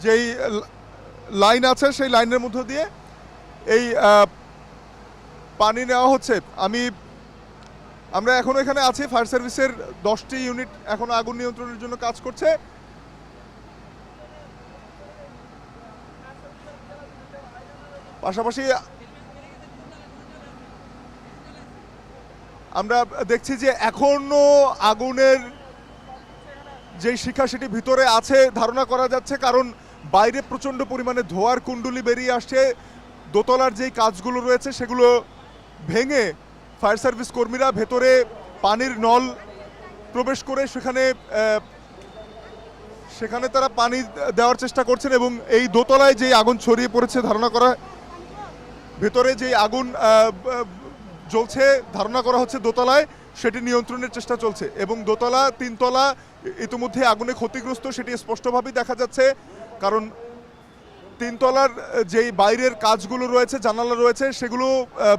যেই লাইন আছে সেই লাইনের মধ্য দিয়ে এই পানি নেওয়া হচ্ছে। আমরা এখনো এখানে আছি। ফায়ার সার্ভিসের 10টি ইউনিট এখনো আগুন নিয়ন্ত্রণের জন্য কাজ করছে। পাশাপাশি আমরা দেখছি যে এখনো আগুনের যে শিখা সেটি ভিতরে আছে ধারণা করা যাচ্ছে, কারণ বাইরে প্রচণ্ড পরিমাণে ধোঁয়ার কুণ্ডলি বেরিয়ে আসছে। দোতলার যেই কাজগুলো রয়েছে সেগুলো ভেঙে ফায়ার সার্ভিস কর্মীরা ভেতরে পানির নল প্রবেশ করে সেখানে তারা পানি দেওয়ার চেষ্টা করছেন, এবং এই দোতলায় যেই আগুন ছড়িয়ে পড়েছে ধারণা করা, ভেতরে যেই আগুন জ্বলছে ধারণা করা হচ্ছে দোতলায়, সেটি নিয়ন্ত্রণের চেষ্টা চলছে। এবং দোতলা 3তলা ইতিমধ্যে আগুনে ক্ষতিগ্রস্ত, সেটি স্পষ্টভাবেই দেখা যাচ্ছে, কারণ 3তলার যেই বাইরের কাজগুলো রয়েছে, জানালা রয়েছে, সেগুলো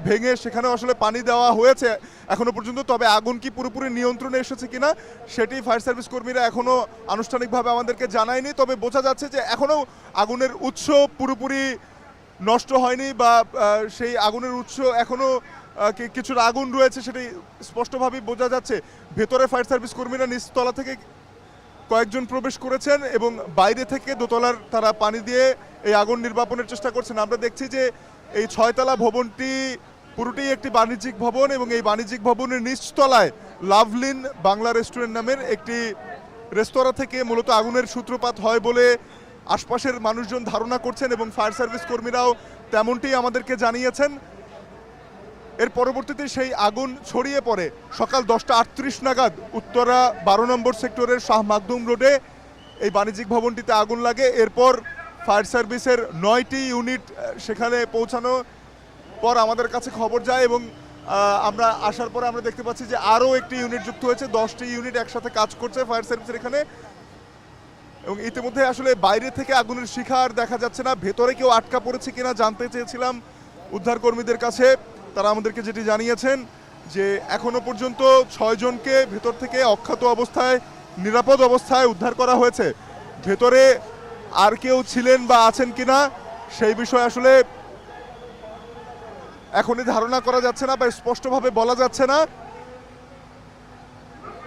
ভেঙে সেখানে আসলে পানি দেওয়া হয়েছে এখনো পর্যন্ত। তবে আগুন কি পুরোপুরি নিয়ন্ত্রণে এসেছে কিনা সেটি ফায়ার সার্ভিস কর্মীরা এখনো আনুষ্ঠানিকভাবে আমাদেরকে জানায়নি। তবে বোঝা যাচ্ছে যে এখনো আগুনের উৎস পুরোপুরি নষ্ট হয়নি, বা সেই আগুনের উৎস এখনো কিছুটা আগুন রয়েছে, সেটি স্পষ্টভাবেই বোঝা যাচ্ছে। ভেতরে ফায়ার সার্ভিস কর্মীরা নিচতলা থেকে কয়েকজন প্রবেশ করেছেন এবং বাইরে থেকে দোতলার তারা পানি দিয়ে এই আগুন নির্বাপনের চেষ্টা করছেন। আমরা দেখছি যে এই 6তলা ভবনটি পুরোটি একটি বাণিজ্যিক ভবন, এবং এই বাণিজ্যিক ভবনের নিচতলায় লাভলিন বাংলা রেস্টুরেন্ট নামের একটি রেস্তোরাঁ থেকে মূলত আগুনের সূত্রপাত হয় বলে আশপাশের মানুষজন ধারণা করছেন, এবং ফায়ার সার্ভিস কর্মীরাও তেমনটি আমাদেরকে জানিয়েছেন। এর পরবর্তীতে সেই আগুন ছড়িয়ে পড়ে সকাল 10:38 নাগাদ উত্তরা 12 নম্বর সেক্টরের শাহ মাকদুম রোডে এই বাণিজ্যিক ভবনটিতে আগুন লাগে। এরপর ফায়ার সার্ভিসের 9টি ইউনিট সেখানে পৌঁছানো পর আমাদের কাছে খবর যায়, এবং আমরা আসার পরে আমরা দেখতে পাচ্ছি যে আরও একটি ইউনিট যুক্ত হয়েছে। 10টি ইউনিট একসাথে কাজ করছে ফায়ার সার্ভিসের এখানে। এবং ইতিমধ্যে আসলে বাইরে থেকে আগুনের শিখা আর দেখা যাচ্ছে না। ভেতরে কেউ আটকা পড়েছে কিনা জানতে চেয়েছিলাম উদ্ধার কর্মীদের কাছে। তারা আমাদেরকে যেটি জানিয়েছেন যে এখনো পর্যন্ত 6 জনকে ভেতর থেকে অক্ষত অবস্থায় নিরাপদ অবস্থায় উদ্ধার করা হয়েছে। ভেতরে আর কেউ ছিলেন বা আছেন কিনা সেই বিষয়ে আসলে এখনই ধারণা করা যাচ্ছে না বা স্পষ্টভাবে বলা যাচ্ছে না।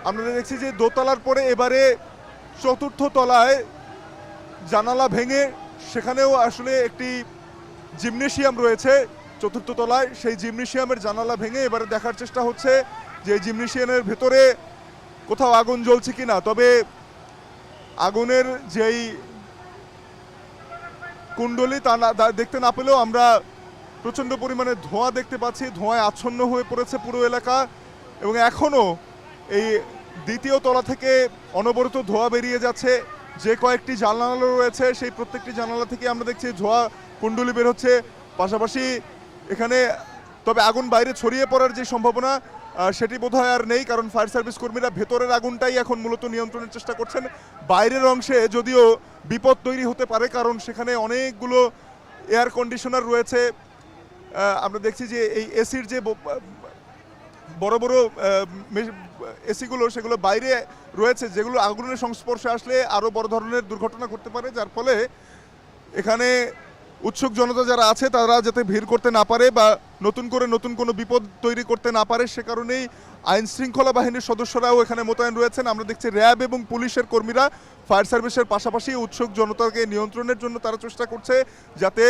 আমরা দেখছি যে দোতলার পরে এবারে 4র্থ তলায় জানালা ভেঙে সেখানেও আসলে একটি জিমনেশিয়াম রয়েছে 4র্থ তলায়। সেই জিমনেশিয়ামের জানালা ভেঙে এবারে দেখার চেষ্টা হচ্ছে যে জিমনেশিয়ামের ভেতরে কোথাও আগুন জ্বলছে কিনা। তবে আগুনের যেই কুণ্ডলী তা দেখতে না পেলেও আমরা প্রচণ্ড পরিমাণে ধোঁয়া দেখতে পাচ্ছি। ধোঁয়ায় আচ্ছন্ন হয়ে পড়েছে পুরো এলাকা, এবং এখনও এই 2য় তলা থেকে অনবরত ধোঁয়া বেরিয়ে যাচ্ছে। যে কয়েকটি জানালা রয়েছে সেই প্রত্যেকটি জানালা থেকে আমরা দেখছি ধোঁয়া কুণ্ডলী বের হচ্ছে। পাশাপাশি এখানে তবে আগুন বাইরে ছড়িয়ে পড়ার যে সম্ভাবনা সেটি বোধহয় আর নেই, কারণ ফায়ার সার্ভিস কর্মীরা ভেতরের আগুনটাই এখন মূলত নিয়ন্ত্রণের চেষ্টা করছেন। বাইরের অংশে যদিও বিপদ তৈরি হতে পারে, কারণ সেখানে অনেকগুলো এয়ার কন্ডিশনার রয়েছে। আমরা দেখছি যে এই এসির যে বড় বড় এসিগুলো সেগুলো বাইরে রয়েছে, যেগুলো আগুনের সংস্পর্শে আসলে আরও বড় ধরনের দুর্ঘটনা ঘটতে পারে, যার ফলে এখানে উৎসুক জনতা যারা আছে তারা যাতে ভিড় করতে না পারে বা নতুন কোনো বিপদ তৈরি করতে না পারে, সে কারণেই আইন শৃঙ্খলা বাহিনীর সদস্যরাও এখানে মোতায়েন রয়েছেন। আমরা দেখছি র্যাব এবং পুলিশের কর্মীরা ফায়ার সার্ভিসের পাশাপাশি উৎসুক জনতাকে নিয়ন্ত্রণের জন্য তারা চেষ্টা করছে যাতে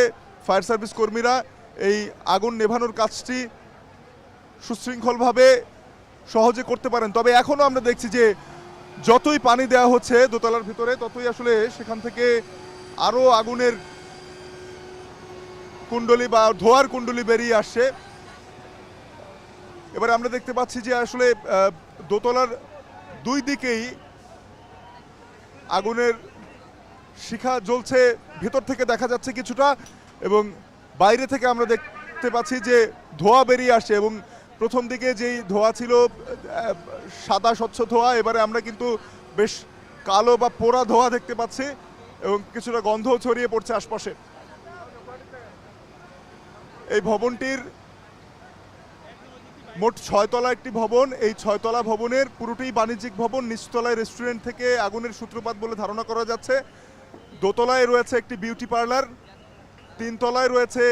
ফায়ার সার্ভিস কর্মীরা এই আগুন নেভানোর কাজটি সুশৃঙ্খলভাবে সহজে করতে পারেন। তবে এখনও আমরা দেখছি যে যতই পানি দেওয়া হচ্ছে দোতলার ভিতরে, ততই আসলে সেখান থেকে আরও আগুনের কুণ্ডলী বা ধোঁয়ার কুণ্ডলী বেরিয়ে আসছে। এবারে আমরা দেখতে পাচ্ছি যে আসলে দোতলার 2 দিকেই আগুনের শিখা জ্বলছে। ভেতর থেকে দেখা যাচ্ছে কিছুটা, এবং বাইরে থেকে আমরা দেখতে পাচ্ছি যে ধোঁয়া বেরিয়ে আসছে। এবং প্রথম দিকে যেই ধোঁয়া ছিল সাদা স্বচ্ছ ধোঁয়া, এবারে আমরা কিন্তু বেশ কালো বা পোড়া ধোঁয়া দেখতে পাচ্ছি, এবং কিছুটা গন্ধও ছড়িয়ে পড়ছে আশপাশে। এই ভবনটির মোট 6 তলা একটি ভবন। এই 6 তলা ভবনের পুরোটাই বাণিজ্যিক ভবন। নিচতলায় রেস্টুরেন্ট থেকে আগুনের সূত্রপাত বলে ধারণা করা যাচ্ছে। দোতলায় রয়েছে একটি বিউটি পার্লার, তিনতলায় রয়েছে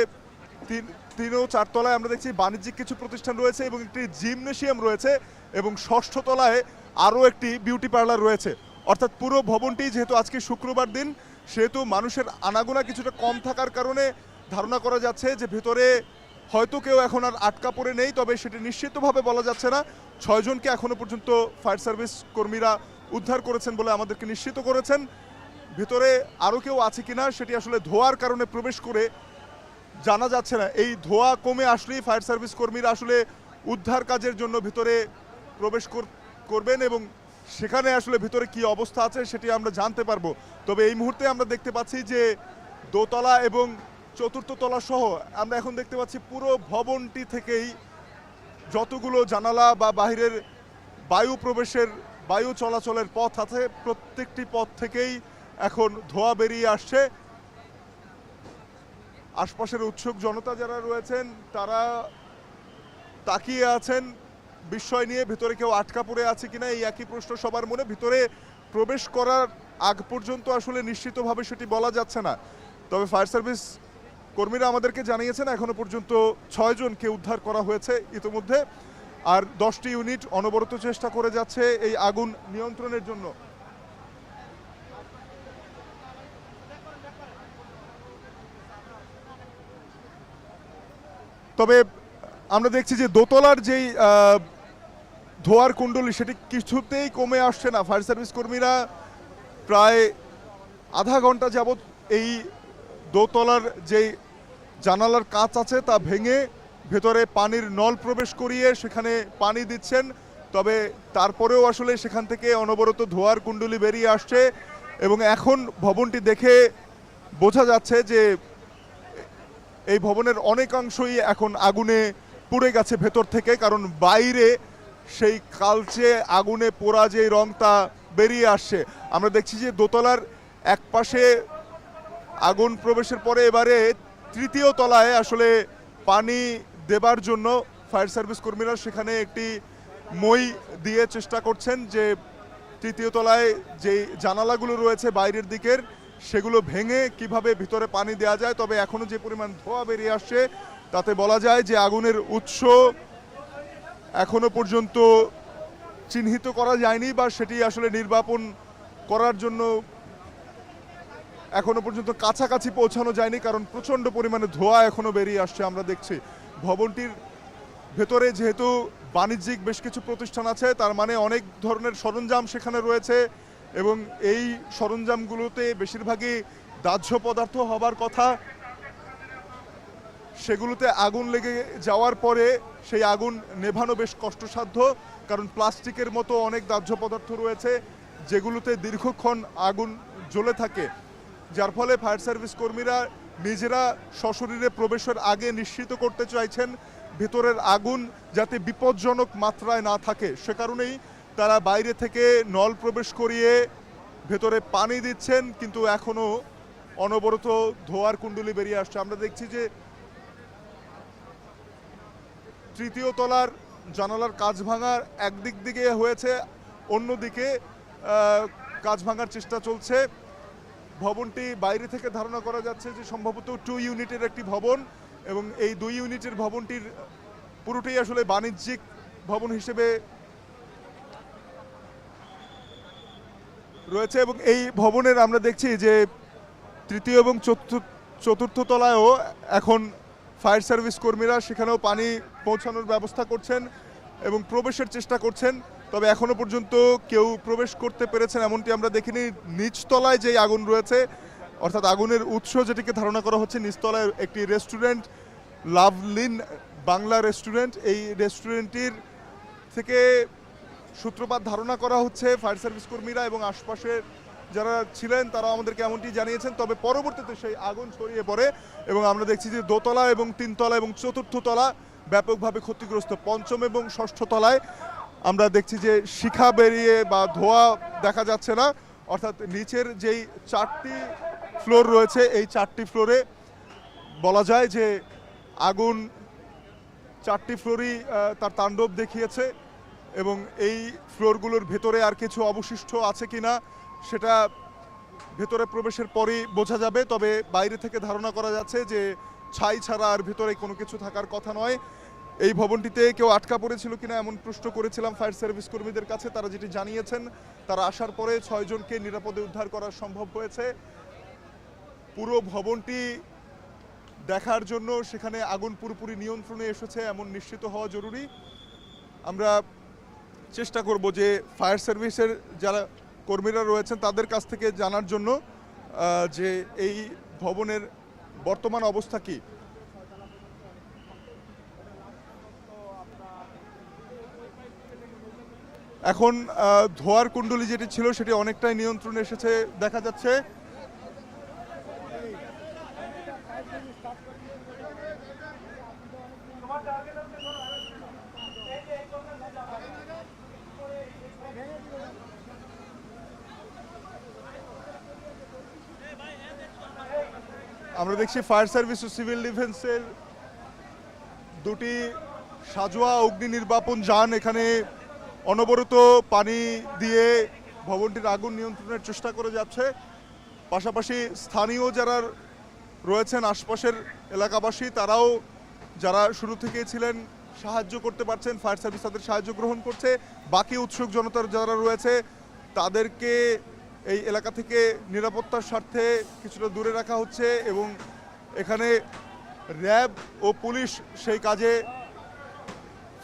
তিন ও চারতলায় আমরা দেখছি বাণিজ্যিক কিছু প্রতিষ্ঠান রয়েছে এবং একটি জিমনেশিয়াম রয়েছে এবং ষষ্ঠ তলায় আরও একটি বিউটি পার্লার রয়েছে। অর্থাৎ পুরো ভবনটি, যেহেতু আজকে শুক্রবার দিন, সেহেতু মানুষের আনাগোনা কিছুটা কম থাকার কারণে ধারণা করা যাচ্ছে যে ভেতরে হয়তো কেউ এখন আর আটকা পড়ে নেই, তবে সেটি নিশ্চিতভাবে বলা যাচ্ছে না। 6 জনকে এখনো পর্যন্ত ফায়ার সার্ভিস কর্মীরা উদ্ধার করেছেন বলে আমাদেরকে নিশ্চিত করেছেন। ভেতরে আরও কেউ আছে কিনা সেটি আসলে ধোঁয়ার কারণে প্রবেশ করে জানা যাচ্ছে না। এই ধোঁয়া কমে আসলেই ফায়ার সার্ভিস কর্মীরা আসলে উদ্ধার কাজের জন্য ভিতরে প্রবেশ করবেন এবং সেখানে আসলে ভিতরে কি অবস্থা আছে সেটি আমরা জানতে পারবো। তবে এই মুহূর্তে আমরা দেখতে পাচ্ছি যে দোতলা এবং চতুর্থ তলা সহ আমরা এখন দেখতে পাচ্ছি পুরো ভবনটি থেকেই যতগুলো জানালা বা বাহিরের বায়ু চলাচলের পথ আছে, প্রত্যেকটি পথ থেকেই এখন ধোঁয়া বেরিয়ে আসছে। আশপাশের উৎসুক জনতা যারা রয়েছেন তারা তাকিয়ে আছেন বিস্ময় নিয়ে, ভিতরে কেউ আটকা পড়ে আছে কিনা এই একই প্রশ্ন সবার মনে। ভিতরে প্রবেশ করার আগ পর্যন্ত আসলে নিশ্চিতভাবে সেটি বলা যাচ্ছে না। তবে ফায়ার সার্ভিস কর্মীরা আমাদেরকে জানিয়েছেন এখনো পর্যন্ত 6 জনকে উদ্ধার করা হয়েছে ইতিমধ্যে, আর 10টি ইউনিট অনবরত চেষ্টা করে যাচ্ছে এই আগুন নিয়ন্ত্রণের জন্য। তবে আমরা দেখছি যে দোতলার যেই ধোয়ার কুণ্ডলী সেটি কিছুতেই কমে আসছে না। ফায়ার সার্ভিস কর্মীরা প্রায় আধা ঘন্টা যাবৎ এই দোতলার যেই জানালার কাঁচ আছে তা ভেঙে ভেতরে পানির নল প্রবেশ করিয়ে সেখানে পানি দিচ্ছেন। তবে তারপরেও আসলে সেখান থেকে অনবরত ধোয়ার কুণ্ডলী বেরিয়ে আসছে এবং এখন ভবনটি দেখে বোঝা যাচ্ছে যে এই ভবনের অনেকাংশই এখন আগুনে পুড়ে গেছে ভেতর থেকে, কারণ বাইরে সেই কালচে আগুনে পোড়া যে রং তা বেরিয়ে আসছে। আমরা দেখছি যে দোতলার এক পাশে আগুন প্রবেশের পরে এবারে তৃতীয় তলায় আসলে পানি দেবার জন্য ফায়ার সার্ভিস কর্মীরা সেখানে একটি মই দিয়ে চেষ্টা করছেন যে তৃতীয় তলায় যে জানালাগুলো রয়েছে বাইরের দিকের সেগুলো ভেঙে কিভাবে ভিতরে পানি দেওয়া যায়। তবে এখনো যে পরিমাণ ধোঁয়া বেরিয়ে আসছে তাতে বলা যায় যে আগুনের উৎস এখনো পর্যন্ত চিহ্নিত করা যায়নি বা সেটি আসলে নির্বাপন করার জন্য এখনো পর্যন্ত কাছাকাছি পৌঁছানো যায়নি, কারণ প্রচণ্ড পরিমাণে ধোঁয়া এখনো বেরিয়ে আসছে। আমরা দেখছি ভবনটির ভেতরে যেহেতু বাণিজ্যিক বেশ কিছু প্রতিষ্ঠান আছে, তার মানে অনেক ধরনের সরঞ্জাম সেখানে রয়েছে এবং এই সরঞ্জামগুলোতে বেশিরভাগই দাহ্য পদার্থ হবার কথা। সেগুলোতে আগুন লেগে যাওয়ার পরে সেই আগুন নেভানো বেশ কষ্টসাধ্য, কারণ প্লাস্টিকের মতো অনেক দাহ্য পদার্থ রয়েছে যেগুলোতে দীর্ঘক্ষণ আগুন জ্বলে থাকে, যার ফলে ফায়ার সার্ভিস কর্মীরা নিজেরা সশরীরে প্রবেশের আগে নিশ্চিত করতে চাইছেন ভেতরের আগুন যাতে বিপজ্জনক মাত্রায় না থাকে। সে কারণেই তারা বাইরে থেকে নল প্রবেশ করিয়ে ভেতরে পানি দিচ্ছেন, কিন্তু এখনও অনবরত ধোয়ার কুণ্ডলী বেরিয়ে আসছে। আমরা দেখছি যে তৃতীয় তলার জানালার কাঁচ ভাঙার একদিক দিকে হয়েছে, অন্যদিকে কাঁচ ভাঙার চেষ্টা চলছে। ভবনটি বাইরে থেকে ধারণা করা যাচ্ছে যে সম্ভবত 2 ইউনিটের একটি ভবন এবং এই 2 ইউনিটের ভবনটির পুরোটাই আসলে বাণিজ্যিক ভবন হিসেবে রয়েছে এবং এই ভবনের আমরা দেখছি যে তৃতীয় এবং চতুর্থ তলায়ও এখন ফায়ার সার্ভিস কর্মীরা সেখানেও পানি পৌঁছানোর ব্যবস্থা করছেন এবং প্রবেশের চেষ্টা করছেন। তবে এখনো পর্যন্ত কেউ প্রবেশ করতে পেরেছেন এমনটি আমরা দেখিনি। নিচতলায় যে আগুন রয়েছে, অর্থাৎ আগুনের উৎস যেটিকে ধারণা করা হচ্ছে, নিচতলায় একটি রেস্টুরেন্ট, লাভলিন বাংলা রেস্টুরেন্ট, এই রেস্টুরেন্টটির থেকে সূত্রপাত ধারণা করা হচ্ছে ফায়ার সার্ভিস কর্মীরা এবং আশপাশের যারা ছিলেন তারা আমাদেরকে এমনটি জানিয়েছেন। তবে পরবর্তীতে সেই আগুন ছড়িয়ে পড়ে এবং আমরা দেখছি যে দোতলা এবং তিনতলা এবং চতুর্থ তলা ব্যাপকভাবে ক্ষতিগ্রস্ত। পঞ্চম এবং ষষ্ঠ তলায় আমরা দেখছি যে শিখা বেরিয়ে বা ধোঁয়া দেখা যাচ্ছে না, অর্থাৎ নিচের যেই 4টি ফ্লোর রয়েছে এই 4টি ফ্লোরে বলা যায় যে আগুন 4টি ফ্লোরই তার তাণ্ডব দেখিয়েছে এবং এই ফ্লোরগুলোর ভেতরে আর কিছু অবশিষ্ট আছে কিনা সেটা ভেতরে প্রবেশের পরই বোঝা যাবে, তবে বাইরে থেকে ধারণা করা যাচ্ছে যে ছাই ছাড়া আর ভেতরে কোনো কিছু থাকার কথা নয়। এই ভবনটিতে কেউ আটকা পড়েছিল কিনা এমন প্রশ্ন করেছিলাম ফায়ার সার্ভিস কর্মীদের কাছে, তারা যেটি জানিয়েছেন তারা আসার পরে 6 জনকে নিরাপদে উদ্ধার করা সম্ভব হয়েছে। পুরো ভবনটি দেখার জন্য সেখানে আগুন পুরোপুরি নিয়ন্ত্রণে এসেছে এমন নিশ্চিত হওয়া জরুরি। আমরা চেষ্টা করব যে ফায়ার সার্ভিসের যারা কর্মীরা রয়েছেন তাদের কাছ থেকে জানার জন্য যে এই ভবনের বর্তমান অবস্থা কি। এখন ধোয়ার কুণ্ডলী যেটি ছিল সেটি অনেকটাই নিয়ন্ত্রণে এসেছে দেখা যাচ্ছে। আমরা দেখছি ফায়ার সার্ভিস ও সিভিল ডিফেন্সের দুটি সাজোয়া অগ্নি নির্বাপন যান এখানে অনবরত পানি দিয়ে ভবনটির আগুন নিয়ন্ত্রণের চেষ্টা করে যাচ্ছে। পাশাপাশি স্থানীয় যারা রয়েছেন আশপাশের এলাকাবাসী তারাও যারা শুরু থেকেই ছিলেন সাহায্য করতে পারছেন, ফায়ার সার্ভিস তাদের সাহায্য গ্রহণ করছে। বাকি উৎসুক জনতার যারা রয়েছে তাদেরকে এই এলাকা থেকে নিরাপত্তার স্বার্থে কিছুটা দূরে রাখা হচ্ছে এবং এখানে র্যাব ও পুলিশ সেই কাজে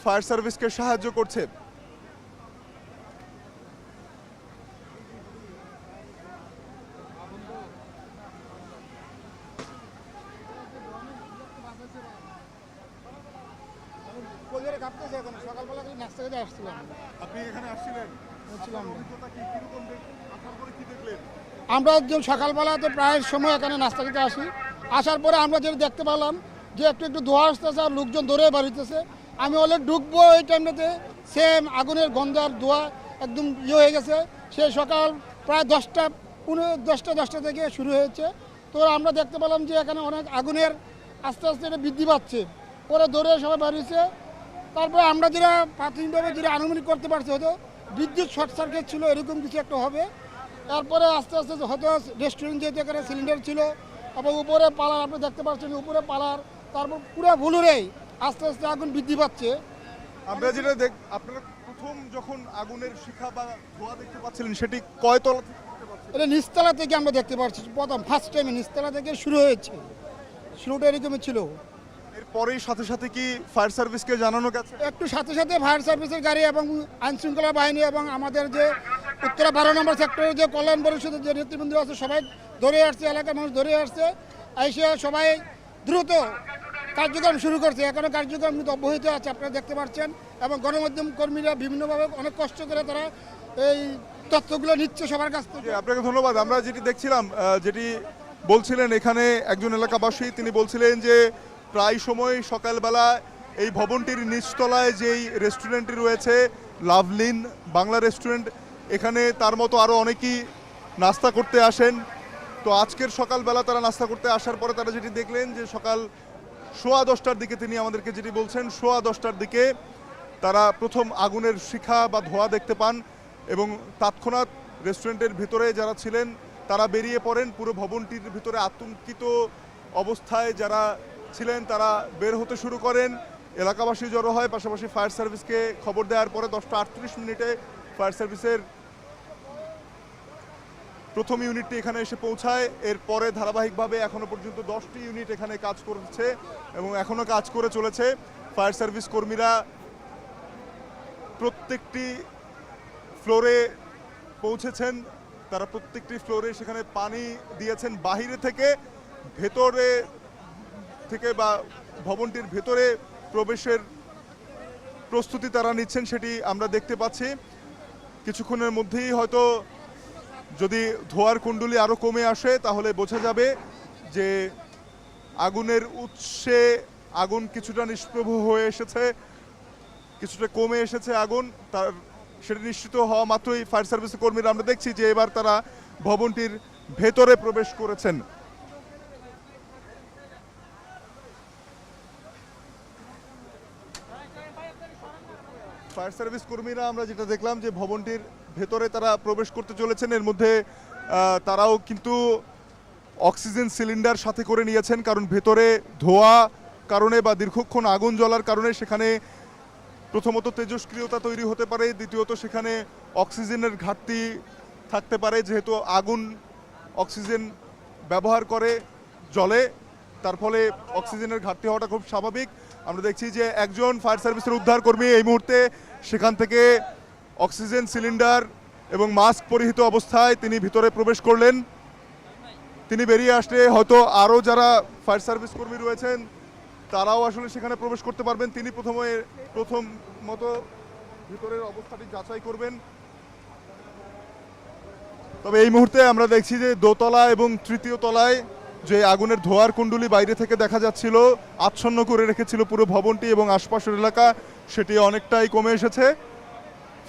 ফায়ার সার্ভিসকে সাহায্য করছে। সকালবেলা নাস্তা খেতে আসছিলাম। আপনি এখানে আসছিলেন? আমরা সকালবেলাতে প্রায় সময় এখানে নাস্তা খেতে আসি। আসার পরে আমরা যেটা দেখতে পেলাম যে একটু একটু ধোঁয়া আসতেছে আর লোকজন দৌড়ে বাড়িতেছে। আমি অলরেডি ঢুকবো এই টাইমটাতে সেম আগুনের গন্ধার ধোঁয়া একদম হয়ে গেছে। সে সকাল প্রায় 10টা থেকে শুরু হয়েছে। তো আমরা দেখতে পেলাম যে এখানে অনেক আগুনের আস্তে আস্তে এটা বৃদ্ধি পাচ্ছে। পরে দৌড়ে সবাই বাড়িয়েছে। তারপরে আমরা যেটা প্রাথমিকভাবে যেটা আনুমানিক করতে পারছি হয়তো বিদ্যুৎ শর্ট সার্কিট ছিল, এরকম কিছু একটা হবে। তারপরে আস্তে আস্তে হয়তো রেস্টুরেন্ট যেহেতু এখানে সিলিন্ডার ছিল এবং উপরে পালার আপনি দেখতে পাচ্ছেন উপরে পালার, তারপর পুরো ভুলুরেই আস্তে আস্তে আগুন বৃদ্ধি পাচ্ছে। আমরা যেটা আপনারা প্রথম যখন আগুনের শিখা বা ধোঁয়া দেখতে পাচ্ছিলেন সেটি কয়তলা থেকে দেখতে পাচ্ছেন? এটা নিচতলা থেকে আমরা দেখতে পাচ্ছি, প্রথম ফার্স্ট টাইমে নিচতলা থেকে শুরু হয়েছে। শুরুটা এরকমই ছিল। এরপরেই সাথে সাথে কি ফায়ার সার্ভিসকে জানানো গেছে? একটু সাথে সাথে ফায়ার সার্ভিসের গাড়ি এবং আইনশৃঙ্খলা বাহিনী এবং আমাদের যে উত্তরা 12 নম্বর সেক্টরের যে কল্যাণ পরিষদের যে নেতৃবৃন্দ আছে সবাই ধরে আসছে, এলাকার মানুষ ধরে আসছে, এসে সবাই দ্রুত কার্যক্রম শুরু করছে। এখনও কার্যক্রম কিন্তু অব্যাহত আছে আপনারা দেখতে পাচ্ছেন। এবং গণমাধ্যম কর্মীরা বিভিন্নভাবে অনেক কষ্ট করে তারা এই তথ্যগুলো নিচ্ছে সবার কাছ থেকে। আপনাকে ধন্যবাদ। আমরা যেটি দেখছিলাম, যেটি বলছিলেন এখানে একজন এলাকাবাসী, তিনি বলছিলেন যে প্রায় সময় সকালবেলা এই ভবনটির নিচতলায় যেই রেস্টুরেন্টটি রয়েছে লাভলিন বাংলা রেস্টুরেন্ট, এখানে তার মতো আরও অনেকেই নাস্তা করতে আসেন। তো আজকের সকালবেলা তারা নাস্তা করতে আসার পরে তারা যেটি দেখলেন যে সকাল 10:15টার দিকে তিনি আমাদেরকে যেটি বলছেন 10:15টার দিকে তারা প্রথম আগুনের শিখা বা ধোঁয়া দেখতে পান এবং তৎক্ষণাৎ রেস্টুরেন্টের ভিতরে যারা ছিলেন তারা বেরিয়ে পড়েন। পুরো ভবনটির ভিতরে আতঙ্কিত অবস্থায় যারা ছিলেন তারা বের হতে শুরু করেন। এলাকাবাসী জড়ো হয়, পাশাপাশি ফায়ার সার্ভিসকে খবর দেওয়ার পরে 10:38 ফায়ার সার্ভিসের প্রথম ইউনিটটি এখানে এসে পৌঁছায়। এরপরে ধারাবাহিকভাবে এখনো পর্যন্ত 10টি ইউনিট এখানে কাজ করছে এবং এখনো কাজ করে চলেছে। ফায়ার সার্ভিস কর্মীরা প্রত্যেকটি ফ্লোরে পৌঁছেছেন, তারা প্রত্যেকটি ফ্লোরে সেখানে পানি দিয়েছেন। বাহিরে থেকে ভেতরে থেকে বা ভবনটির ভেতরে প্রবেশের প্রস্তুতি তারা নিচ্ছেন, সেটি আমরা দেখতে পাচ্ছি। কিছুক্ষণের মধ্যেই হয়তো যদি ধোঁয়ার কুণ্ডলী আরও কমে আসে তাহলে বোঝা যাবে যে আগুনের উৎসে আগুন কিছুটা নিষ্প্রভ হয়ে এসেছে, কিছুটা কমে এসেছে আগুন। তার সেটা নিশ্চিত হওয়া মাত্রই ফায়ার সার্ভিসের কর্মীরা আমরা দেখছি যে এবার তারা ভবনটির ভেতরে প্রবেশ করেছেন। ফায়ার সার্ভিস কর্মীরা আমরা যেটা দেখলাম যে ভবনটির ভেতরে তারা প্রবেশ করতে চলেছেন। এর মধ্যে তারাও কিন্তু অক্সিজেন সিলিন্ডার সাথে করে নিয়েছেন, কারণ ভেতরে ধোয়া কারণে বা দীর্ঘক্ষণ আগুন জ্বলার কারণে সেখানে প্রথমত তেজস্ক্রিয়তা তৈরি হতে পারে, দ্বিতীয়ত সেখানে অক্সিজেনের ঘাটতি থাকতে পারে, যেহেতু আগুন অক্সিজেন ব্যবহার করে জলে, তার ফলে অক্সিজেনের ঘাটতি হওয়াটা খুব স্বাভাবিক। আমরা দেখছি যে একজন ফায়ার সার্ভিসের উদ্ধারকর্মী এই মুহূর্তে সেখান থেকে অক্সিজেন সিলিন্ডার এবং মাস্ক পরিহিত অবস্থায় তিনি ভিতরে প্রবেশ করলেন। তিনি বেরিয়ে আসলে হয়তো আরও যারা ফায়ার সার্ভিস কর্মী রয়েছেন তারাও আসলে সেখানে প্রবেশ করতে পারবেন। তিনি প্রথম মতো ভিতরের অবস্থাটি যাচাই করবেন। তবে এই মুহূর্তে আমরা দেখছি যে দোতলা এবং তৃতীয় তলায় যে আগুনের ধোঁয়ার কুণ্ডলী বাইরে থেকে দেখা যাচ্ছিল, আচ্ছন্ন করে রেখেছিল পুরো ভবনটি এবং আশপাশের এলাকা, সেটি অনেকটাই কমে এসেছে।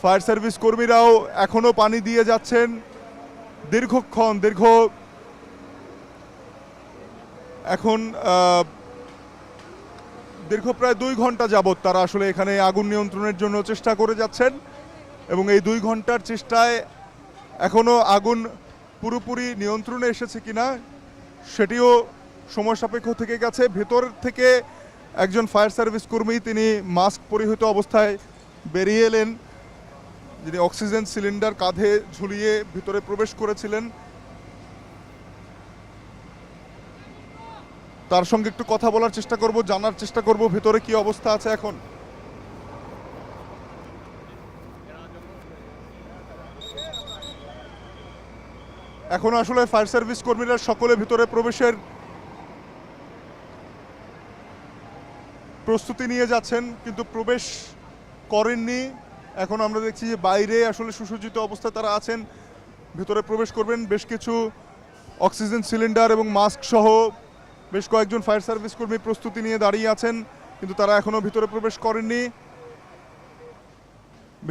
ফায়ার সার্ভিস কর্মীরাও এখনও পানি দিয়ে যাচ্ছেন দীর্ঘক্ষণ, দীর্ঘ প্রায় 2 ঘন্টা যাবৎ তারা আসলে এখানে আগুন নিয়ন্ত্রণের জন্য চেষ্টা করে যাচ্ছেন এবং এই 2 ঘন্টার চেষ্টায় এখনও আগুন পুরোপুরি নিয়ন্ত্রণে এসেছে কিনা সেটিও সময় সাপেক্ষ থেকে গেছে। ভেতর থেকে একজন ফায়ার সার্ভিস কর্মী তিনি মাস্ক পরিহিত অবস্থায় বেরিয়ে এলেন, যিনি অক্সিজেন সিলিন্ডার কাঁধে ঝুলিয়ে ভিতরে প্রবেশ করেছিলেন। তার সঙ্গে একটু কথা বলার চেষ্টা করব, জানার চেষ্টা করব ভেতরে কি অবস্থা আছে এখন। এখন আসলে ফায়ার সার্ভিস কর্মীরা সকলে ভিতরে প্রবেশের প্রস্তুতি নিয়ে যাচ্ছেন, কিন্তু প্রবেশ করেননি। এখন আমরা দেখছি যে বাইরে আসলে সুসজ্জিত অবস্থায় তারা আছেন, ভিতরে প্রবেশ করবেন। বেশ কিছু অক্সিজেন সিলিন্ডার এবং মাস্ক সহ বেশ কয়েকজন ফায়ার সার্ভিস কর্মী প্রস্তুতি নিয়ে দাঁড়িয়ে আছেন, কিন্তু তারা এখনও ভিতরে প্রবেশ করেননি।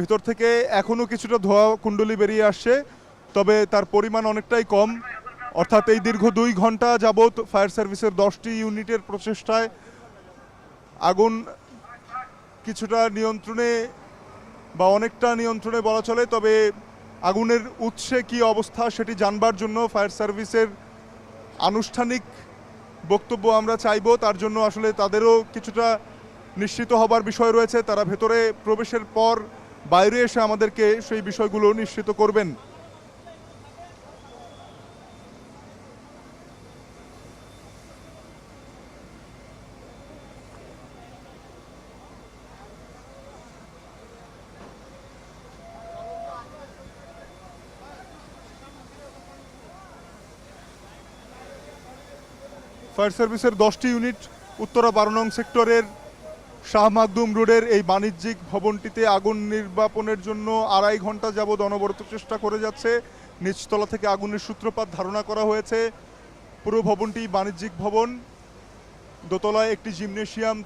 ভিতর থেকে এখনও কিছুটা ধোঁয়া কুণ্ডলী বেরিয়ে আসছে, তবে তার পরিমাণ অনেকটাই কম। অর্থাৎ এই দীর্ঘ 2 ঘন্টা যাবৎ ফায়ার সার্ভিসের 10টি ইউনিটের প্রচেষ্টায় আগুন কিছুটা নিয়ন্ত্রণে বা অনেকটা নিয়ন্ত্রণে বলা চলে। তবে আগুনের উৎসে কি অবস্থা সেটি জানবার জন্য ফায়ার সার্ভিসের আনুষ্ঠানিক বক্তব্য আমরা চাইব। তার জন্য আসলে তাদেরও কিছুটা নিশ্চিত হবার বিষয় রয়েছে। তারা ভেতরে প্রবেশের পর বাইরে এসে আমাদেরকে সেই বিষয়গুলো নিশ্চিত করবেন। ফায়ার সার্ভিসের 10টি ইউনিট উত্তরা 12 নং সেক্টরের শাহ মাকদুম রোডের এই বাণিজ্যিক ভবনটিতে আগুন নির্বাপনের জন্য 2.5 ঘন্টা যাবৎ অনবরত চেষ্টা করে যাচ্ছে। নিচতলা থেকে আগুনের সূত্রপাত ধারণা করা হয়েছে। পুরো ভবনটি বাণিজ্যিক ভবন। দোতলায় একটি জিমনেশিয়াম,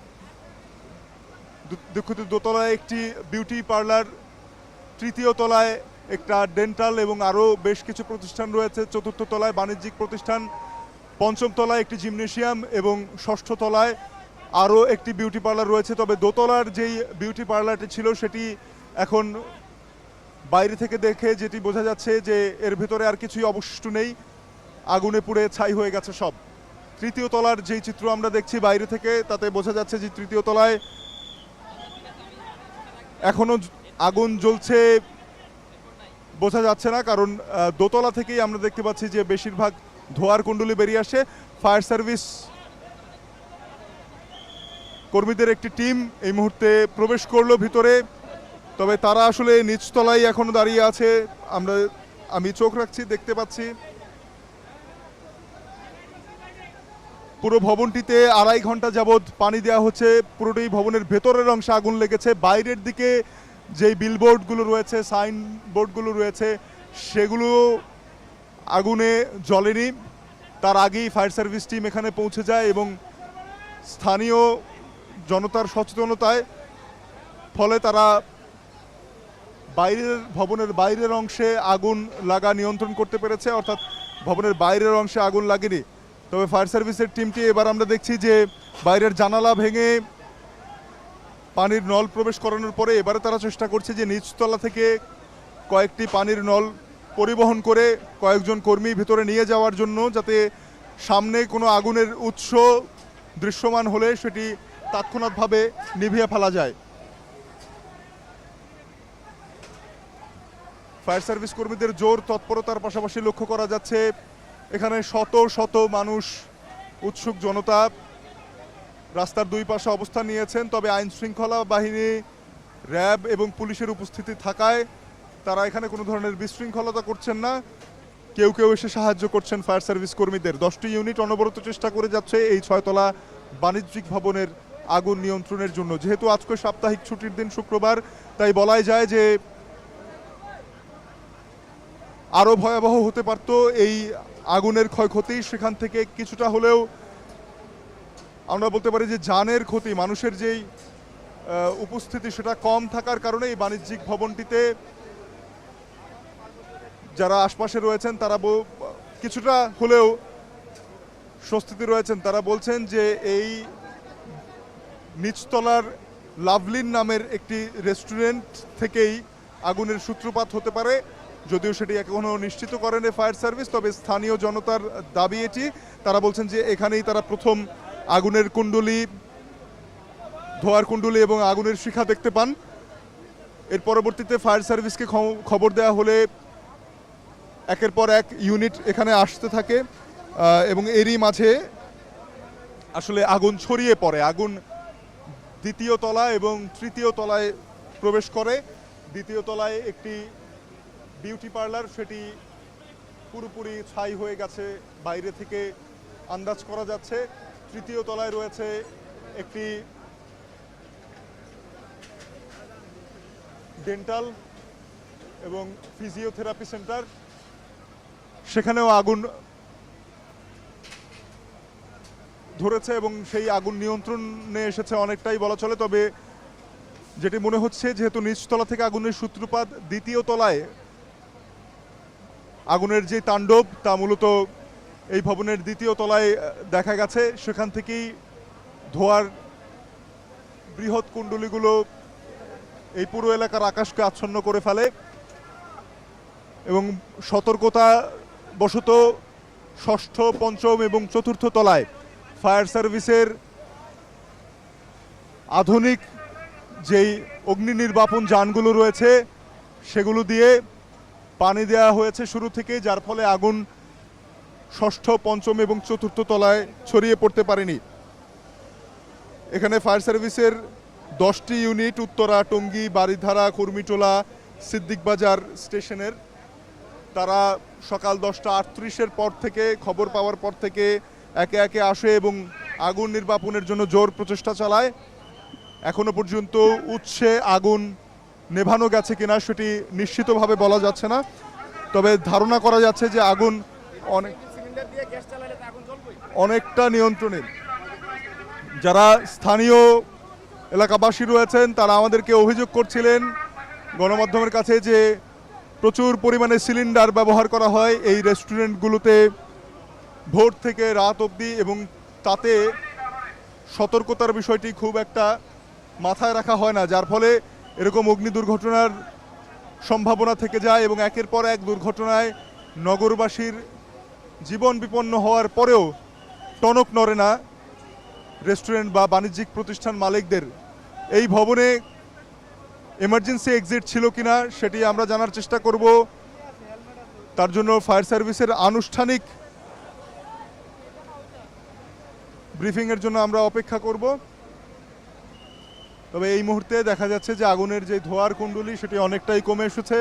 দোতলায় একটি বিউটি পার্লার, তৃতীয় তলায় একটা ডেন্টাল এবং আরও বেশ কিছু প্রতিষ্ঠান রয়েছে, চতুর্থ তলায় বাণিজ্যিক প্রতিষ্ঠান, পঞ্চম তলায় একটি জিমনেশিয়াম এবং ষষ্ঠ তলায় আরও একটি বিউটি পার্লার রয়েছে। তবে দোতলার যেই বিউটি পার্লারটি ছিল সেটি এখন বাইরে থেকে দেখে যেটি বোঝা যাচ্ছে যে এর ভেতরে আর কিছুই অবশিষ্ট নেই, আগুনে পুড়ে ছাই হয়ে গেছে সব। তৃতীয় তলার যেই চিত্র আমরা দেখছি বাইরে থেকে, তাতে বোঝা যাচ্ছে যে তৃতীয় তলায় এখনো আগুন জ্বলছে বোঝা যাচ্ছে না, কারণ দোতলা থেকেই আমরা দেখতে পাচ্ছি যে বেশিরভাগ ধোঁয়ার কুণ্ডলী বেরিয়ে আসে। ফায়ার সার্ভিস কর্মীদের একটি টিম এই মুহূর্তে প্রবেশ করলো ভিতরে, তবে তারা আসলে নিচতলায় এখনো দাঁড়িয়ে আছে। আমি চোখ রাখছি, দেখতে পাচ্ছি পুরো ভবনটিতে 2.5 ঘন্টা যাবৎ পানি দেওয়া হচ্ছে। পুরোটাই ভবনের ভেতরের অংশে আগুন লেগেছে। বাইরের দিকে যেই বিলবোর্ডগুলো রয়েছে, সাইন বোর্ডগুলো রয়েছে, সেগুলো আগুনে জ্বলেনি। তার আগেই ফায়ার সার্ভিস টিম এখানে পৌঁছে যায় এবং স্থানীয় জনতার সচেতনতায় ফলে তারা ভবনের বাইরের অংশে আগুন লাগা নিয়ন্ত্রণ করতে পেরেছে, অর্থাৎ ভবনের বাইরের অংশে আগুন লাগেনি। তবে ফায়ার সার্ভিসের টিমটি এবার আমরা দেখছি যে বাইরের জানালা ভেঙে পানির নল প্রবেশ করানোর পরে এবারে তারা চেষ্টা করছে যে নিচতলা থেকে কয়েকটি পানির নল পরিবহন করে কয়েকজন কর্মী ভেতরে নিয়ে যাওয়ার জন্য, যাতে সামনে কোনো আগুনের উৎস দৃশ্যমান হলে সেটি তাৎক্ষণাৎভাবে নিভিয়ে ফেলা যায়। ফায়ার সার্ভিস কর্মীদের জোর তৎপরতার পাশাপাশি লক্ষ্য করা যাচ্ছে এখানে শত শত মানুষ, উৎসুক জনতা রাস্তার দুই পাশে অবস্থান নিয়েছেন। তবে আইন শৃঙ্খলা বাহিনী, র্যাব এবং পুলিশের উপস্থিতি থাকায় তারা এখানে কোনো ধরনের বিশৃঙ্খলতা করছেন না। কেউ কেউ এসে সাহায্য করছেন ফায়ার সার্ভিস কর্মীদের। 10টি ইউনিট অনবরত চেষ্টা করে যাচ্ছে এই 6তলা বাণিজ্যিক ভবনের আগুন নিয়ন্ত্রণের জন্য। যেহেতু আজকে সাপ্তাহিক ছুটির দিন শুক্রবার, তাই বলাই যায় যে আরও ভয়াবহ হতে পারত এই আগুনের ক্ষয়ক্ষতি। সেখান থেকে কিছুটা হলেও আমরা বলতে পারি যে জানের ক্ষতি, মানুষের যেই উপস্থিতি সেটা কম থাকার কারণে এই বাণিজ্যিক ভবনটিতে যারা আশপাশে রয়েছেন তারা কিছুটা হলেও স্বস্তিতে রয়েছেন। তারা বলছেন যে এই নিচতলার লাভলিন নামের একটি রেস্টুরেন্ট থেকেই আগুনের সূত্রপাত হতে পারে, যদিও সেটি এখনও নিশ্চিত করেনি ফায়ার সার্ভিস। তবে স্থানীয় জনতার দাবি এটি। তারা বলছেন যে এখানেই তারা প্রথম আগুনের কুণ্ডলী, ধোঁয়ার কুণ্ডলী এবং আগুনের শিখা দেখতে পান। এর পরবর্তীতে ফায়ার সার্ভিসকে খবর দেওয়া হলে একের পর এক ইউনিট এখানে আসতে থাকে এবং এরই মাঝে আসলে আগুন ছড়িয়ে পড়ে। আগুন দ্বিতীয় তলা এবং তৃতীয় তলায় প্রবেশ করে। দ্বিতীয় তলায় একটি বিউটি পার্লার, সেটি পুরোপুরি ছাই হয়ে গেছে, বাইরে থেকে আন্দাজ করা যাচ্ছে। তৃতীয় তলায় রয়েছে একটি ডেন্টাল এবং ফিজিওথেরাপি সেন্টার, সেখানেও আগুন ধরেছে এবং সেই আগুন নিয়ন্ত্রণে এসেছে অনেকটাই বলা চলে। তবে যেটি মনে হচ্ছে, যেহেতু নিচতলা থেকে আগুনের সূত্রপাত, দ্বিতীয় তলায় আগুনের যে তাণ্ডব তা মূলত এই ভবনের দ্বিতীয় তলায় দেখা গেছে। সেখান থেকেই ধোঁয়ার বৃহৎ কুণ্ডলীগুলো এই পুরো এলাকার আকাশকে আচ্ছন্ন করে ফেলে এবং সতর্কতা বশত ষষ্ঠ, পঞ্চম এবং চতুর্থ তলায় ফায়ার সার্ভিসের আধুনিক যেই অগ্নি নির্বাপন যানগুলো রয়েছে সেগুলো দিয়ে পানি দেওয়া হয়েছে শুরু থেকে, যার ফলে আগুন ষষ্ঠ, পঞ্চম এবং চতুর্থ তলায় ছড়িয়ে পড়তে পারেনি। এখানে ফায়ার সার্ভিসের 10টি ইউনিট উত্তরা, টঙ্গী, বারিধারা, কুর্মিটোলা, সিদ্দিকবাজার স্টেশনের, তারা সকাল 10:38-এর পর থেকে, খবর পাওয়ার পর থেকে একে একে আসে এবং আগুন নির্বাপনের জন্য জোর প্রচেষ্টা চালায়। এখনো পর্যন্ত উৎসে আগুন নেভানো গেছে কিনা সেটি নিশ্চিতভাবে বলা যাচ্ছে না, তবে ধারণা করা যাচ্ছে যে আগুন অনেকটা নিয়ন্ত্রণের। যারা স্থানীয় এলাকাবাসী রয়েছেন তারা আমাদেরকে অভিযোগ করছিলেন গণমাধ্যমের কাছে যে প্রচুর পরিমাণে সিলিন্ডার ব্যবহার করা হয় এই রেস্টুরেন্টগুলোতে ভোর থেকে রাত অবধি, এবং তাতে সতর্কতার বিষয়টি খুব একটা মাথায় রাখা হয় না, যার ফলে এরকম অগ্নি দুর্ঘটনার সম্ভাবনা থেকে যায় এবং একের পর এক দুর্ঘটনায় নগরবাসীর জীবন বিপন্ন হওয়ার পরেও টনক নড়ে না রেস্টুরেন্ট বা বাণিজ্যিক প্রতিষ্ঠান মালিকদের। এই ভবনে এমার্জেন্সি এক্সিট ছিল কিনা সেটি আমরা জানার চেষ্টা করব। তার জন্য ফায়ার সার্ভিসের আনুষ্ঠানিক ব্রিফিংয়ের জন্য আমরা অপেক্ষা করব। তবে এই মুহূর্তে দেখা যাচ্ছে যে আগুনের যে ধোঁয়ার কুণ্ডলী সেটি অনেকটাই কমে এসেছে।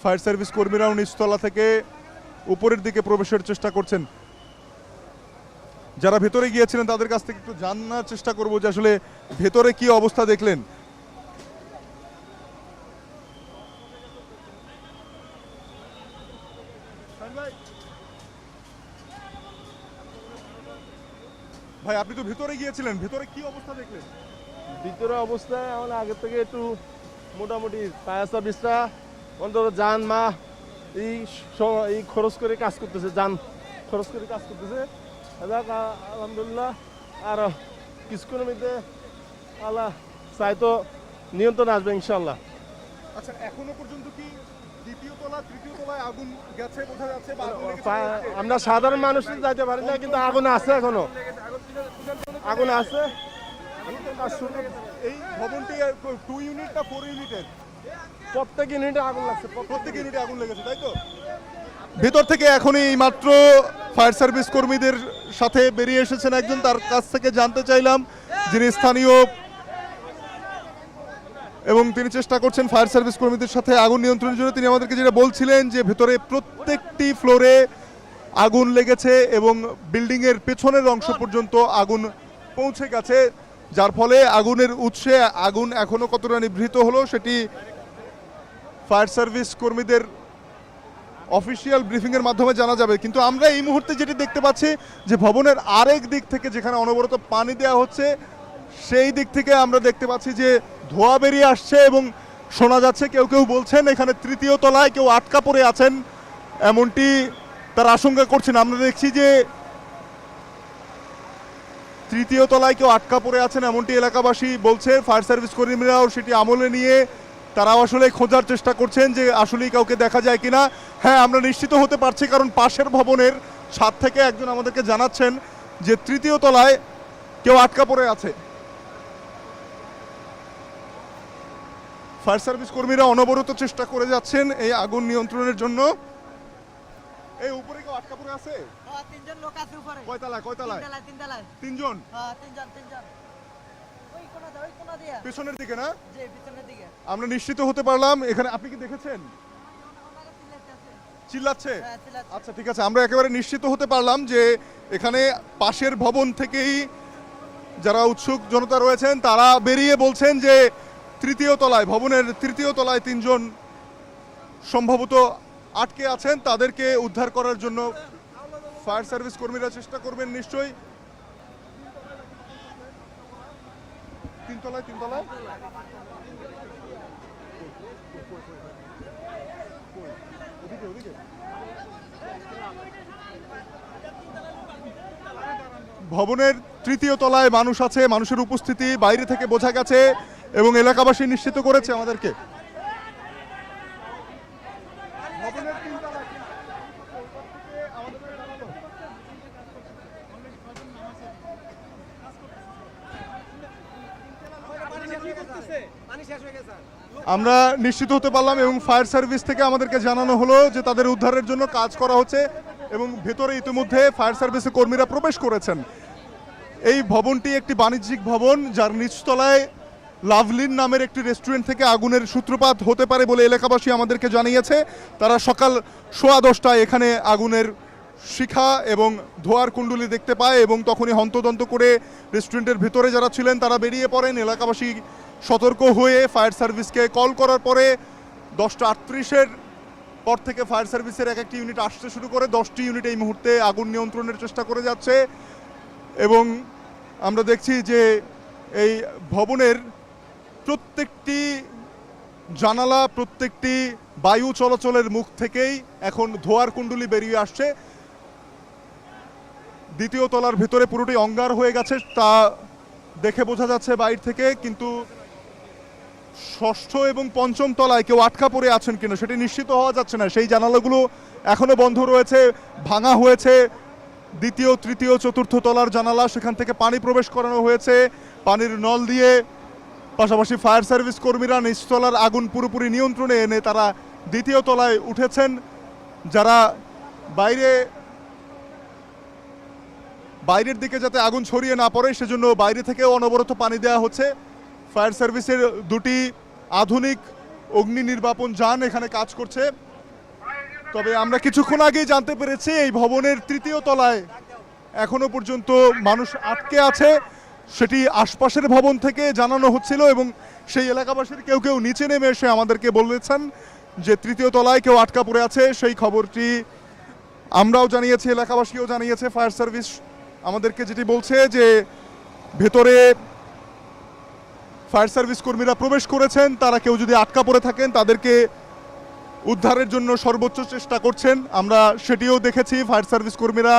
ফায়ার সার্ভিস কর্মীরাও নিচতলা থেকে উপরের দিকে প্রবেশের চেষ্টা করছেন। যারা ভেতরে গিয়েছিলেন তাদের কাছ থেকে একটু জানার চেষ্টা করব যে আসলে ভেতরে কি অবস্থা দেখলেন। ভাই, আপনি তো ভেতরে গিয়েছিলেন, ভেতরে কি অবস্থা দেখলেন? ভিতরে অবস্থায় আমাদের আগের থেকে একটু মোটামুটি ফায়ার সার্ভিসরা অন্তত যান এই খরচ করে কাজ করতেছে, যান খরচ করে কাজ করতেছে। আলহামদুলিল্লাহ, আর কিছুক্ষণের মধ্যে আল্লাহ চাই তো নিয়ন্ত্রণ আসবে ইনশাল্লাহ। আচ্ছা, এখনো পর্যন্ত কি দ্বিতীয় তলা তৃতীয় তলায় আগুন গেছে বোঝা যাচ্ছে বা আগুন লেগেছে বোঝা যাচ্ছে। আমরা সাধারণ মানুষ যাইতে পারি না, কিন্তু আগুন আছে, এখনো আগুন আছে। এই ভবনটি 2 ইউনিট না 4 ইউনিটের? প্রত্যেক ইউনিটে আগুন লাগছে, প্রত্যেক ইউনিটে আগুন লেগেছে, তাই তো? ভেতর থেকে এখনই এই মাত্র ফায়ার সার্ভিস কর্মীদের সাথে বেরিয়ে এসেছেন একজন, তার কাছ থেকে জানতে চাইলাম, যিনি স্থানীয় এবং তিনি চেষ্টা করছেন ফায়ার সার্ভিস কর্মীদের সাথে আগুন নিয়ন্ত্রণের জন্য। তিনি আমাদেরকে যেটা বলছিলেন যে ভেতরে প্রত্যেকটি ফ্লোরে আগুন লেগেছে এবং বিল্ডিংয়ের পেছনের অংশ পর্যন্ত আগুন পৌঁছে গেছে, যার ফলে আগুনের উৎসে আগুন এখনো কতটা নিভৃত হলো সেটি ফায়ার সার্ভিস কর্মীদের অফিসিয়াল ব্রিফিংয়ের মাধ্যমে জানা যাবে। কিন্তু আমরা এই মুহূর্তে যেটি দেখতে পাচ্ছি যে ভবনের আরেক দিক থেকে যেখানে অনবরত পানি দেওয়া হচ্ছে সেই দিক থেকে আমরা দেখতে পাচ্ছি যে ধোঁয়া বেরিয়ে আসছে এবং শোনা যাচ্ছে কেউ কেউ বলছেন এখানে তৃতীয় তলায় কেউ আটকা পড়ে আছেন, এমনটি তার আশঙ্কা করছেন। আমরা দেখছি যে তৃতীয় তলায় কেউ আটকা পড়ে আছেন এমনটি এলাকাবাসী বলছে। ফায়ার সার্ভিস কর্মীরাও সেটি আমলে নিয়ে তারাও আসলে খোঁজার চেষ্টা করছেন যে আসলেই কাউকে দেখা যায় কিনা। হ্যাঁ, আমরা নিশ্চিত হতে পারছি, কারণ পাশের ভবনের ছাদ থেকে একজন আমাদেরকে জানাচ্ছেন যে তৃতীয় তলায় কেউ আটকা পড়ে আছে। ফায়ার সার্ভিস কর্মীরা অনবরত চেষ্টা করে যাচ্ছেন এই আগুন নিয়ন্ত্রণের জন্য। এই উপরে কেউ আটকা পড়ে আছে? তিনজন লোক আছে উপরে। কয় তলায়? কয় তলায়? তিনতলায়। তিনজন? তিনজন। ওই কোণা দিয়া। পেছনের দিকে না? জি, পিছনের দিকে। আমরা নিশ্চিত হতে পারলাম এখানে। আপনি কি দেখেছেন ওনারা চিল্লাইতেছে। চিল্লাচ্ছে? হ্যাঁ, চিল্লাচ্ছে। আচ্ছা, ঠিক আছে, আমরা একেবারে নিশ্চিত হতে পারলাম যে এখানে পাশের ভবন থেকেই যারা উৎসুক জনতা রয়েছেন তারা বেরিয়ে বলছেন যে তৃতীয় তলায়, ভবনের তৃতীয় তলায় তিনজন সম্ভবত আটকে আছেন, তাদেরকে উদ্ধার করার জন্য ফায়ার সার্ভিস কর্মীরা চেষ্টা করবেন নিশ্চয়ই। তিনতলায়? ভবনের তৃতীয় তলায় মানুষ আছে, মানুষের উপস্থিতি বাইরে থেকে বোঝা গেছে এবং এলাকাবাসী নিশ্চিত করেছে আমাদেরকে। ভবনের তিনতলায় আমরা নিশ্চিত হতে পারলাম এবং ফায়ার সার্ভিস থেকে আমাদেরকে জানানো হলো যে তাদের উদ্ধারের জন্য কাজ করা হচ্ছে এবং ভেতরে ইতিমধ্যে ফায়ার সার্ভিসের কর্মীরা প্রবেশ করেছেন। এই ভবনটি একটি বাণিজ্যিক ভবন, যার নিচতলায় লাভলিন নামের একটি রেস্টুরেন্ট থেকে আগুনের সূত্রপাত হতে পারে বলে এলাকাবাসী আমাদেরকে জানিয়েছে। তারা সকাল 10:15 এখানে আগুনের শিখা এবং ধোঁয়ার কুণ্ডলী দেখতে পায় এবং তখনই হন্তদন্ত করে রেস্টুরেন্টের ভিতরে যারা ছিলেন তারা বেরিয়ে পড়েন। এলাকাবাসী সতর্ক হয়ে ফায়ার সার্ভিসকে কল করার পরে 10:38 পর থেকে ফায়ার সার্ভিসের এক একটি ইউনিট আসতে শুরু করে। 10টি ইউনিট এই মুহূর্তে আগুন নিয়ন্ত্রণের চেষ্টা করে যাচ্ছে এবং আমরা দেখছি যে এই ভবনের প্রত্যেকটি জানালা, প্রত্যেকটি বায়ু চলাচলের মুখ থেকেই এখন ধোঁয়ার কুণ্ডলী বেরিয়ে আসছে। দ্বিতীয় তলার ভেতরে পুরোটি অঙ্গার হয়ে গেছে তা দেখে বোঝা যাচ্ছে বাইরে থেকে, কিন্তু ষষ্ঠ এবং পঞ্চম তলায় কেউ আটকা পড়ে আছেন কিনা সেটি নিশ্চিত হওয়া যাচ্ছে না। সেই জানালাগুলো এখনো বন্ধ রয়েছে, ভাঙা হয়েছে। দ্বিতীয়, তৃতীয়, চতুর্থ তলার জানালা, সেখান থেকে পানি প্রবেশ করানো হয়েছে পানির নল দিয়ে। পাশাপাশি ফায়ার সার্ভিস কর্মীরা নিচতলার আগুন পুরোপুরি নিয়ন্ত্রণে এনে তারা দ্বিতীয় তলায় উঠেছেন। যারা বাইরের দিকে যাতে আগুন ছড়িয়ে না পড়ে সেজন্য বাইরে থেকেও অনবরত পানি দেওয়া হচ্ছে। ফায়ার সার্ভিসের 2টি আধুনিক অগ্নি নির্বাপন যান এখানে কাজ করছে। তবে আমরা কিছুক্ষণ আগেই জানতে পেরেছি এই ভবনের তৃতীয় তলায় এখনো পর্যন্ত মানুষ আটকে আছে, সেটি আশপাশের ভবন থেকে জানানো হচ্ছিল এবং সেই এলাকাবাসীর কেউ কেউ নিচে নেমে এসে আমাদেরকে বলেছেন যে তৃতীয় তলায় কেউ আটকা পড়ে আছে। সেই খবরটি আমরাও জানিয়েছি, এলাকাবাসীও জানিয়েছে। ফায়ার সার্ভিস আমাদেরকে যেটি বলছে যে ভেতরে ফায়ার সার্ভিস কর্মীরা প্রবেশ করেছেন, তারা কেউ যদি আটকা পড়ে থাকেন তাদেরকে উদ্ধারের জন্য সর্বোচ্চ চেষ্টা করছেন। আমরা সেটিও দেখেছি, ফায়ার সার্ভিস কর্মীরা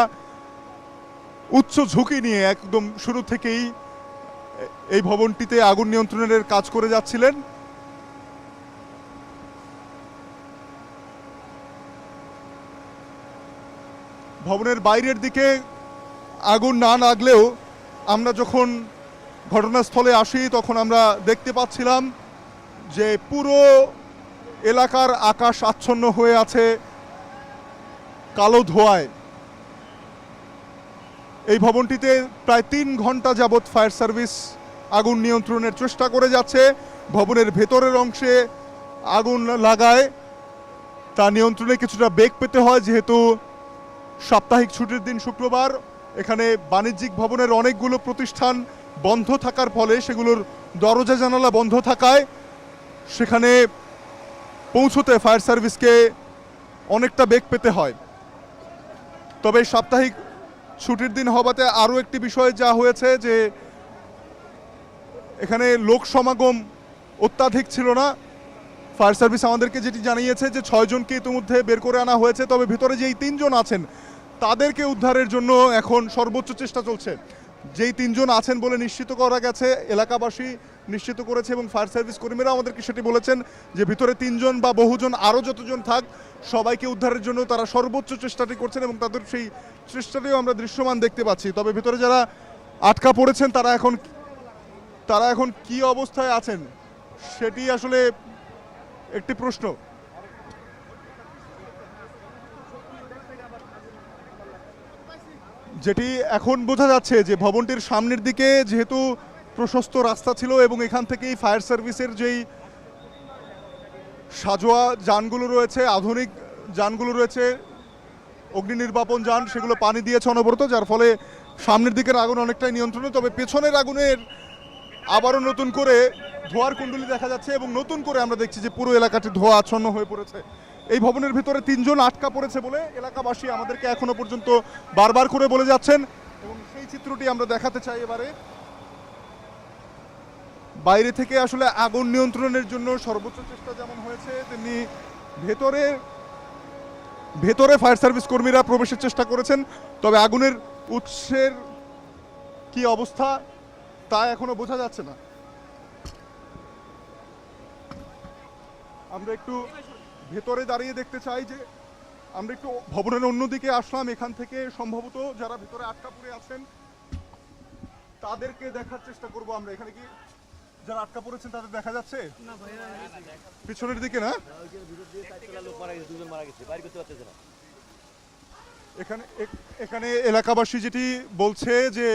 উচ্চ ঝুঁকি নিয়ে একদম শুরু থেকেই এই ভবনটিতে আগুন নিয়ন্ত্রণের কাজ করে যাচ্ছিলেন। ভবনের বাইরের দিকে আগুন না লাগলেও আমরা যখন ঘটনাস্থলে আসি তখন আমরা দেখতে পাচ্ছিলাম যে পুরো এলাকার আকাশ আচ্ছন্ন হয়ে আছে কালো ধোঁয়ায়। এই ভবনটিতে প্রায় 3 ঘন্টা যাবৎ ফায়ার সার্ভিস আগুন নিয়ন্ত্রণের চেষ্টা করে যাচ্ছে। ভবনের ভেতরের অংশে আগুন লাগায় তা নিয়ন্ত্রণে কিছুটা বেগ পেতে হয়, যেহেতু সাপ্তাহিক ছুটির দিন শুক্রবার। এখানে বাণিজ্যিক ভবনের অনেকগুলো প্রতিষ্ঠান বন্ধ থাকার ফলে সেগুলোর দরজা জানালা বন্ধ থাকায় সেখানে পৌঁছতে ফায়ার সার্ভিসকে অনেকটা বেগ পেতে হয়। তবে সাপ্তাহিক ছুটির দিন হওয়াতে আরও একটি বিষয় যা হয়েছে যে এখানে লোক সমাগম অত্যাধিক ছিল না। ফায়ার সার্ভিস আমাদেরকে যেটি জানিয়েছে যে 6 জনকে ইতিমধ্যে বের করে আনা হয়েছে, তবে ভিতরে যেই 3 জন আছেন তাদেরকে উদ্ধারের জন্য এখন সর্বোচ্চ চেষ্টা চলছে। যেই 3 জন আছেন বলে নিশ্চিত করা গেছে, এলাকাবাসী নিশ্চিত করেছে এবং ফায়ার সার্ভিস কর্মীরা আমাদেরকে সেটি বলেছেন যে ভিতরে 3 জন বা বহুজন আরও যতজন থাক সবাইকে উদ্ধারের জন্য তারা সর্বোচ্চ চেষ্টাটি করছেন এবং তাদের সেই চেষ্টাটিও আমরা দৃশ্যমান দেখতে পাচ্ছি। তবে ভিতরে যারা আটকা পড়েছেন তারা এখন কি অবস্থায় আছেন সেটি আসলে একটি প্রশ্ন। যেটি এখন বোঝা যাচ্ছে যে ভবনটির সামনের দিকে যেহেতু প্রশস্ত রাস্তা ছিল এবং এখান থেকেই ফায়ার সার্ভিসের যেই সাজোয়া যানগুলো রয়েছে, আধুনিক যানগুলো রয়েছে, অগ্নি নির্বাপন যান, সেগুলো পানি দিয়েছে অনবরত, যার ফলে সামনের দিকের আগুন অনেকটাই নিয়ন্ত্রণে। তবে পেছনের আগুনের আবারও নতুন করে ধোঁয়ার কুণ্ডলী দেখা যাচ্ছে এবং নতুন করে আমরা দেখছি যে পুরো এলাকাটি ধোঁয়া আচ্ছন্ন হয়ে পড়েছে। এই ভবনের ভিতরে 3 জন আটকা পড়েছে বলে এলাকাবাসী আমাদেরকে এখনো পর্যন্ত বারবার করে বলে যাচ্ছেন এবং সেই চিত্রটি আমরা দেখাতে চাই এবারে। বাইরে থেকে আসলে আগুন নিয়ন্ত্রণের জন্য সর্বোচ্চ চেষ্টা যেমন হয়েছে, তেমনি ভেতরে ফায়ার সার্ভিস কর্মীরা প্রবেশের চেষ্টা করেছেন। তবে আগুনের উৎসের কি অবস্থা তা এখনো বোঝা যাচ্ছে না। আমরা একটু ভেতরে দাঁড়িয়ে দেখতে চাই যে আমরা একটু ভবনের অন্যদিকে আসলাম। এখান থেকে সম্ভবত যারা ভেতরে আটকা পড়ে আছেন তাদেরকে দেখার চেষ্টা করব আমরা। এখানে কি যারা আটকা পড়েছেন তাদের দেখা যাচ্ছে পিছনের দিকে? না, এখানে এলাকাবাসী যেটি বলছে যে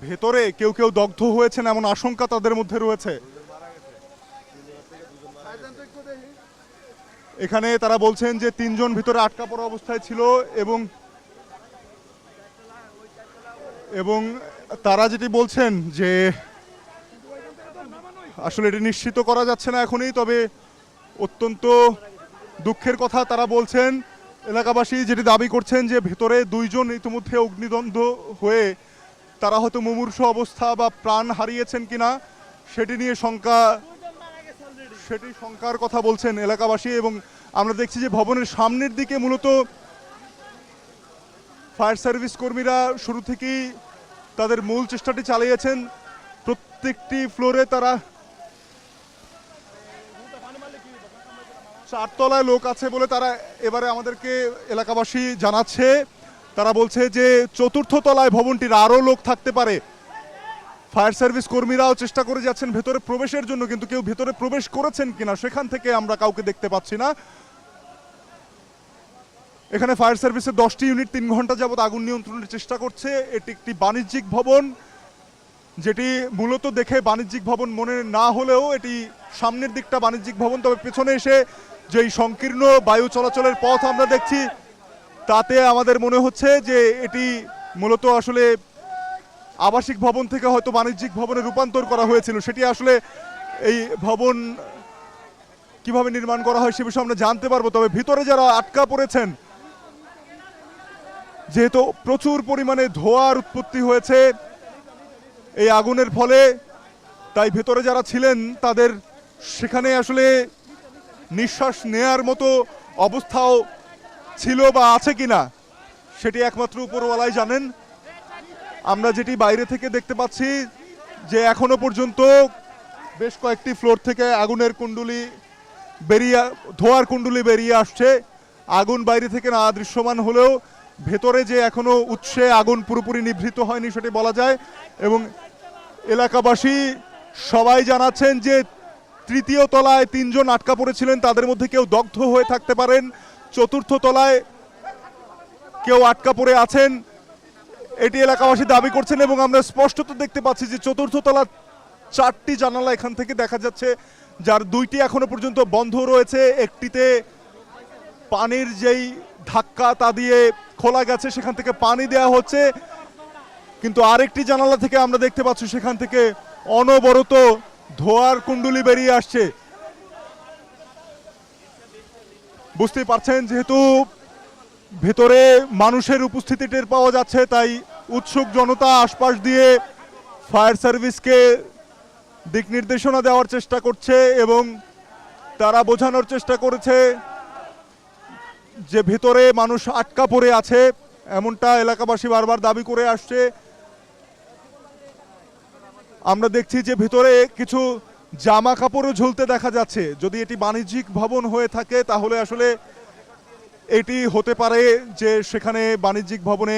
ভেতরে কেউ কেউ দগ্ধ হয়েছেন এমন আশঙ্কা তাদের মধ্যে রয়েছে। এখানে তারা বলছেন যে 3 জন ভিতরে আটকা পড়া অবস্থায় ছিল এবং তারা যেটি বলছেন যে আসলে এটি নিশ্চিত করা যাচ্ছে না এখনই, তবে অত্যন্ত দুঃখের কথা তারা বলছেন। এলাকাবাসী যেটি দাবি করছেন যে ভেতরে 2 জন ইতিমধ্যে অগ্নিদগ্ধ হয়ে তারা হয়তো মুমূর্ষু অবস্থা বা প্রাণ হারিয়েছেন কিনা সেটি নিয়ে শঙ্কার কথা বলছেন এলাকাবাসী। এবং আমরা দেখছি যে ভবনের সামনের দিকে মূলত ফায়ার সার্ভিস কর্মীরা শুরু থেকেই তাদের মূল চেষ্টাটি চালিয়েছেন। প্রত্যেকটি ফ্লোরে তারা 4 তলায় লোক আছে বলে তারা এবারে আমাদেরকে এলাকাবাসী জানাচ্ছে। তারা বলছে যে 4র্থ তলায় ভবনটির আরও লোক থাকতে পারে। ফায়ার সার্ভিস কর্মীরাও চেষ্টা করে যাচ্ছেন ভেতরে প্রবেশের জন্য, কিন্তু কেউ ভেতরে প্রবেশ করেছেন কিনা সেখান থেকে আমরা কাউকে দেখতে পাচ্ছি না। এখানে ফায়ার সার্ভিসের 10টি ইউনিট 3 ঘন্টা যাবত আগুন নিয়ন্ত্রণের চেষ্টা করছে। এটি একটি বাণিজ্যিক ভবন, যেটি মূলত দেখে বাণিজ্যিক ভবন মনে না হলেও এটি সামনের দিকটা বাণিজ্যিক ভবন। তবে পেছনে এসে যেই সংকীর্ণ বায়ু চলাচলের পথ আমরা দেখছি তাতে আমাদের মনে হচ্ছে যে এটি মূলত আসলে আবাসিক ভবন থেকে হয়তো বাণিজ্যিক ভবনে রূপান্তর করা হয়েছিল। সেটি আসলে এই ভবন কিভাবে নির্মাণ করা হয় সে বিষয়ে আমরা জানতে পারবো। তবে ভিতরে যারা আটকা পড়েছেন, যেহেতু প্রচুর পরিমাণে ধোঁয়ার উৎপত্তি হয়েছে এই আগুনের ফলে, তাই ভেতরে যারা ছিলেন তাদের সেখানে আসলে নিঃশ্বাস নেয়ার মতো অবস্থাও ছিল বা আছে কিনা সেটি একমাত্র উপরওয়ালাই জানেন। আমরা যেটি বাইরে থেকে দেখতে পাচ্ছি যে এখনো পর্যন্ত বেশ কয়েকটি ফ্লোর থেকে আগুনের কুণ্ডলী ধোঁয়ার কুণ্ডলী বেরিয়ে আসছে। আগুন বাইরে থেকে না দৃশ্যমান হলেও ভেতরে যে এখনো উৎসে আগুন পুরোপুরি নিভৃত হয়নি সেটি বলা যায়। এবং এলাকাবাসী সবাই জানাচ্ছেন যে তৃতীয় তলায় 3 জন আটকা পড়েছিলেন, তাদের মধ্যে কেউ দগ্ধ হয়ে থাকতে পারেন। চতুর্থ তলায় কেউ আটকা পড়ে আছেন, এটি এলাকাবাসী দাবি করছেন। এবং আমরা স্পষ্টত দেখতে পাচ্ছি যে চতুর্থ তলার 4টি জানালা এখান থেকে দেখা যাচ্ছে, যার 2টি এখনো পর্যন্ত বন্ধ রয়েছে। একটিতে পানির যেই ধাক্কা তা দিয়ে খোলা গেছে, সেখান থেকে পানি দেয়া হচ্ছে, কিন্তু আরেকটি জানালা থেকে আমরা দেখতে পাচ্ছি সেখান থেকে অনবরত ধোঁয়ার কুণ্ডুলি বেরিয়ে আসছে। বুঝতেই পারছেন যেহেতু ভেতরে মানুষের উপস্থিতি টের পাওয়া যাচ্ছে, তাই উৎসুক জনতা আশপাশ দিয়ে ফায়ার সার্ভিসকে দিক নির্দেশনা দেওয়ার চেষ্টা করছে এবং তারা বোঝানোর চেষ্টা করেছে যে ভেতরে মানুষ আটকা পড়ে আছে, এমনটা এলাকাবাসী বারবার দাবি করে আসছে। আমরা দেখছি যে ভেতরে কিছু জামা কাপড়ও ঝুলতে দেখা যাচ্ছে। যদি এটি বাণিজ্যিক ভবন হয়ে থাকে তাহলে আসলে এটি হতে পারে যে সেখানে বাণিজ্যিক ভবনে